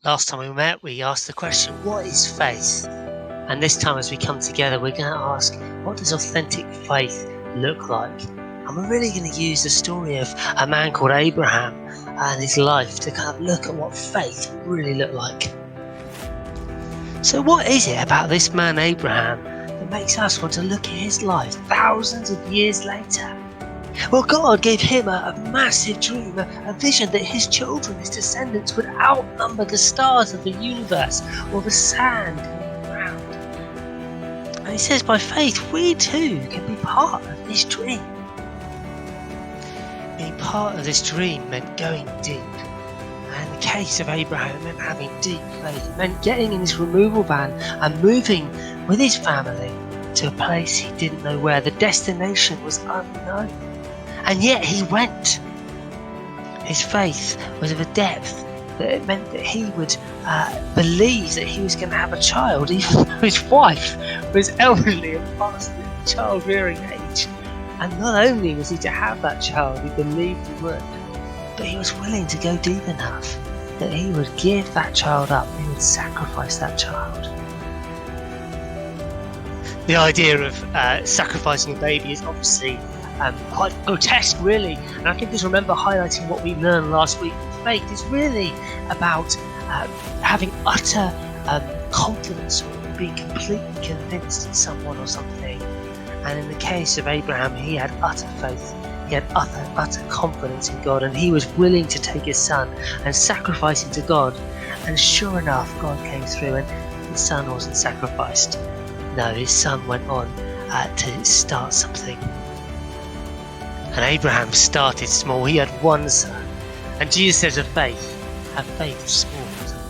Last time we met, we asked the question, what is faith? And this time as we come together, we're going to ask, what does authentic faith look like? And we're really going to use the story of a man called Abraham and his life to kind of look at what faith really looked like. So what is it about this man Abraham that makes us want to look at his life thousands of years later? Well, God gave him a massive dream, a vision that his children, his descendants, would outnumber the stars of the universe or the sand in the ground. And he says by faith we too can be part of this dream. Being part of this dream meant going deep. And in the case of Abraham, it meant having deep faith. It meant getting in his removal van and moving with his family to a place he didn't know where. The destination was unknown. And yet he went. His faith was of a depth that it meant that he would believe that he was going to have a child, even though his wife was elderly and past the child-rearing age. And not only was he to have that child, he believed he would, but he was willing to go deep enough that he would give that child up, he would sacrifice that child. The idea of sacrificing a baby is obviously quite grotesque, really, and I can just remember highlighting what we learned last week. Faith is really about having utter confidence or being completely convinced in someone or something. And in the case of Abraham, he had utter faith, he had utter confidence in God, and he was willing to take his son and sacrifice him to God. And sure enough, God came through, and his son wasn't sacrificed. No, his son went on to start something. And Abraham started small. He had one son. And Jesus says of faith, have faith small as a